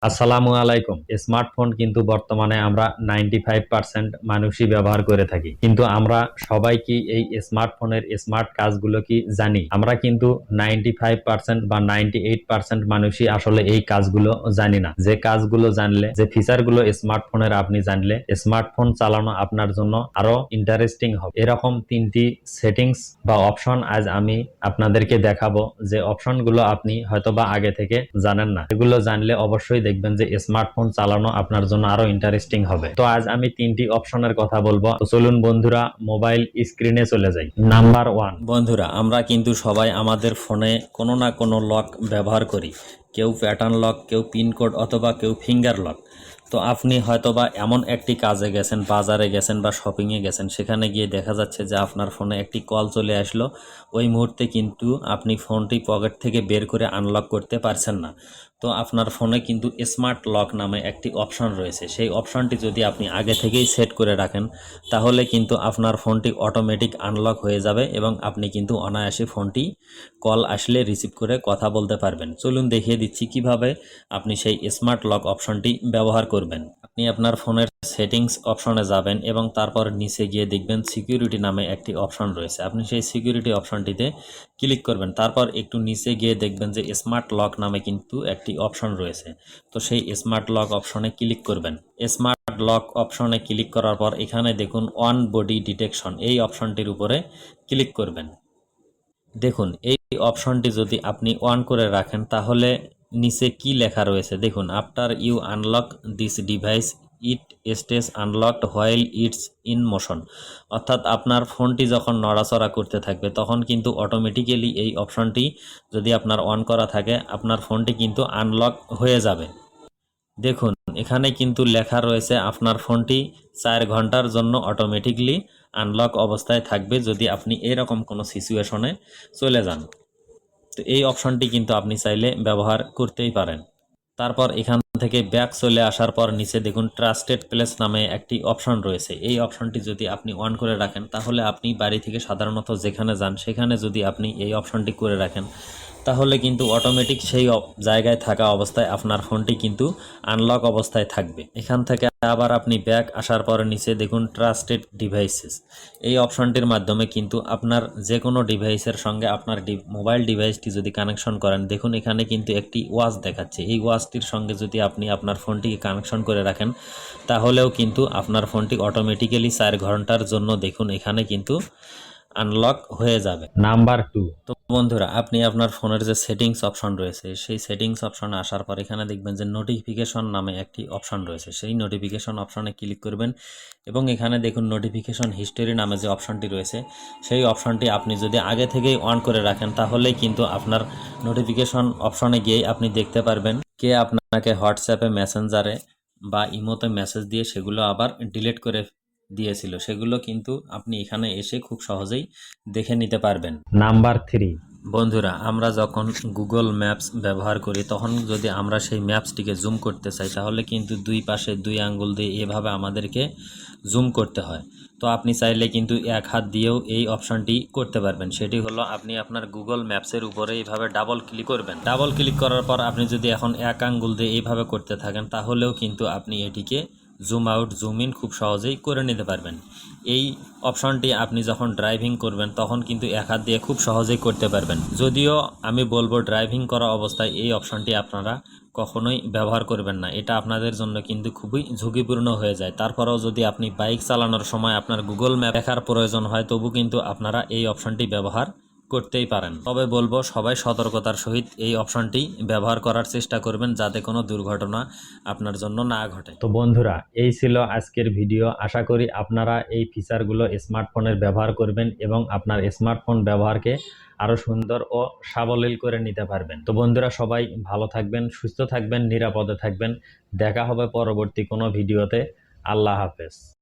আসসালামু আলাইকুম। স্মার্টফোন কিন্তু বর্তমানে আমরা 95% মানুষই ব্যবহার করে থাকি, কিন্তু আমরা সবাই কি এই স্মার্টফোনের স্মার্ট কাজগুলো কি জানি? আমরা কিন্তু 95% বা 98% মানুষই আসলে এই কাজগুলো জানি না। যে কাজগুলো জানলে, যে ফিচারগুলো স্মার্টফোনের আপনি জানলে স্মার্টফোন চালানো আপনার জন্য আরো ইন্টারেস্টিং হবে। এরকম তিনটি সেটিংস বা অপশন আজ আমি আপনাদেরকে দেখাবো, যে অপশনগুলো আপনি হয়তোবা আগে থেকে জানেন না। এগুলো জানলে অবশ্যই দেখবেন যে স্মার্টফোন চালানো আপনার জন্য আরো ইন্টারেস্টিং হবে। তো আজ আমি তিনটি অপশনের কথা বলবো। তো চলুন বন্ধুরা, মোবাইল স্ক্রিনে চলে যাই। নাম্বার 1, বন্ধুরা আমরা কিন্তু সবাই আমাদের ফোনে কোনো না কোনো লক ব্যবহার করি। কেউ প্যাটার্ন লক, কেউ পিনকোড, অথবা কেউ ফিঙ্গার লক। তো আপনি হয়তোবা এমন একটি কাজে গেছেন, বাজারে গেছেন বা শপিংয়ে গেছেন, সেখানে গিয়ে দেখা যাচ্ছে যে আপনার ফোনে একটি কল চলে আসলো। ওই মুহূর্তে কিন্তু আপনি ফোনটি পকেট থেকে বের করে আনলক করতে পারছেন না। তো আপনার ফোনে কিন্তু স্মার্ট লক নামে একটি অপশন রয়েছে। সেই অপশনটি যদি আপনি আগে থেকেই সেট করে রাখেন, তাহলে কিন্তু আপনার ফোনটি অটোমেটিক আনলক হয়ে যাবে এবং আপনি কিন্তু অনায়াসে ফোনটি কল আসলে রিসিভ করে কথা বলতে পারবেন। চলুন দেখিয়ে দিচ্ছি কিভাবে আপনি সেই স্মার্ট লক অপশনটি ব্যবহার করবেন। আপনি আপনার ফোনের সেটিংস অপশনে যাবেন এবং তারপর নিচে গিয়ে দেখবেন সিকিউরিটি নামে একটি অপশন রয়েছে। আপনি সেই সিকিউরিটি অপশনটিতে ক্লিক করবেন। তারপর একটু নিচে গিয়ে দেখবেন যে স্মার্ট লক নামে কিন্তু একটি অপশন রয়েছে। তো সেই স্মার্ট লক অপশনে ক্লিক করবেন। স্মার্ট লক অপশনে ক্লিক করার পর এখানে দেখুন অন বডি ডিটেকশন, এই অপশনটির উপরে ক্লিক করবেন। দেখুন এই অপশনটি যদি আপনি অন করে রাখেন, তাহলে নিচে কি লেখা রয়েছে দেখুন, after you unlock this device it stays unlocked while it's in motion. অর্থাৎ আপনার ফোনটি যখন নড়াচড়া করতে থাকবে তখন কিন্তু অটোমেটিক্যালি এই অপশনটি যদি আপনার অন করা থাকে, আপনার ফোনটি কিন্তু আনলক হয়ে যাবে। দেখুন এখানে কিন্তু লেখা রয়েছে আপনার ফোনটি 4 ঘন্টার জন্য অটোমেটিকলি আনলক অবস্থায় থাকবে যদি আপনি এরকম কোনো সিচুয়েশনে চলে যান। তো এই অপশনটি কিন্তু আপনি চাইলে ব্যবহার করতেই পারেন। তারপর এখান থেকে ব্যাক চলে আসার পর নিচে দেখুন ট্রাস্টেড প্লেস নামে একটি অপশন রয়েছে। এই অপশনটি যদি আপনি অন করে রাখেন, তাহলে আপনি বাড়ি থেকে সাধারণত যেখানে যান সেখানে যদি আপনি এই অপশনটি করে রাখেন, তাহলে কিন্তু অটোমেটিক সেই জায়গায় থাকা অবস্থায় আপনার ফোনটি কিন্তু আনলক অবস্থায় থাকবে। এখান থেকে আবার আপনি ব্যাক আসার পর নিচে দেখুন ট্রাস্টেড ডিভাইসেস, এই অপশনটির মাধ্যমে কিন্তু আপনার যে কোনো ডিভাইসের সঙ্গে আপনার মোবাইল ডিভাইসটি যদি কানেকশন করেন, দেখুন এখানে কিন্তু একটি ওয়াচ দেখাচ্ছে। এই ওয়াচটির সঙ্গে যদি আপনি আপনার ফোনটিকে কানেকশন করে রাখেন, তাহলেও কিন্তু আপনার ফোনটি অটোমেটিক্যালি 4 ঘন্টার জন্য দেখুন এখানে কিন্তু আনলক হয়ে যাবে। নাম্বার 2, তো বন্ধুরা আপনি আপনার ফোনের যে সেটিংস অপশন রয়েছে, সেই সেটিংস অপশনে আসার পর এখানে দেখবেন যে নোটিফিকেশন নামে একটি অপশন রয়েছে। সেই নোটিফিকেশন অপশনে ক্লিক করবেন এবং এখানে দেখুন নোটিফিকেশন হিস্টোরি নামে যে অপশনটি রয়েছে, সেই অপশনটি আপনি যদি আগে থেকেই অন করে রাখেন, তাহলেই কিন্তু আপনার নোটিফিকেশন অপশনে গিয়ে আপনি দেখতে পারবেন কে আপনাকে হোয়াটসঅ্যাপে, মেসেঞ্জারে বা ইমোতে মেসেজ দিয়ে সেগুলো আবার ডিলিট করে দিয়েছিল, সেগুলো কিন্তু আপনি এখানে এসে খুব সহজেই দেখে নিতে পারবেন। নাম্বার 3, বন্ধুরা আমরা যখন গুগল ম্যাপস ব্যবহার করি, তখন যদি আমরা সেই ম্যাপসটিকে জুম করতে চাই, তাহলে কিন্তু দুই পাশে 2 আঙ্গুল দিয়ে এভাবে আমাদেরকে জুম করতে হয়। তো আপনি চাইলে কিন্তু এক হাত দিয়েও এই অপশনটি করতে পারবেন। সেটি হলো আপনি আপনার গুগল ম্যাপসের উপরে এইভাবে ডাবল ক্লিক করবেন। ডাবল ক্লিক করার পর আপনি যদি এখন এক আঙ্গুল দিয়ে এইভাবে করতে থাকেন, তাহলেও কিন্তু আপনি এটিকে জুম আউট, জুম ইন খুব সহজেই করে নিতে পারবেন। এই অপশনটি আপনি যখন ড্রাইভিং করবেন তখন কিন্তু এক হাত দিয়ে খুব সহজেই করতে পারবেন। যদিও আমি বলবো ড্রাইভিং করা অবস্থায় এই অপশনটি আপনারা কখনোই ব্যবহার করবেন না, এটা আপনাদের জন্য কিন্তু খুবই ঝুঁকিপূর্ণ হয়ে যায়। তারপরেও যদি আপনি বাইক চালানোর সময় আপনার গুগল ম্যাপ দেখার প্রয়োজন হয়, তবু কিন্তু আপনারা এই অপশনটি ব্যবহার করতেই পারেন। তবে বলবো সবাই সতর্কতার সহিত এই অপশনটি ব্যবহার করার চেষ্টা করবেন, যাতে কোনো দুর্ঘটনা আপনার জন্য না ঘটে। তো বন্ধুরা এই ছিল আজকের ভিডিও। আশা করি আপনারা এই ফিচারগুলো স্মার্টফোনের ব্যবহার করবেন এবং আপনার স্মার্টফোন ব্যবহারকে আরো সুন্দর ও সাবলীল করে নিতে পারবেন। তো বন্ধুরা সবাই ভালো থাকবেন, সুস্থ থাকবেন, নিরাপদে থাকবেন। দেখা হবে পরবর্তী কোনো ভিডিওতে। আল্লাহ হাফেজ।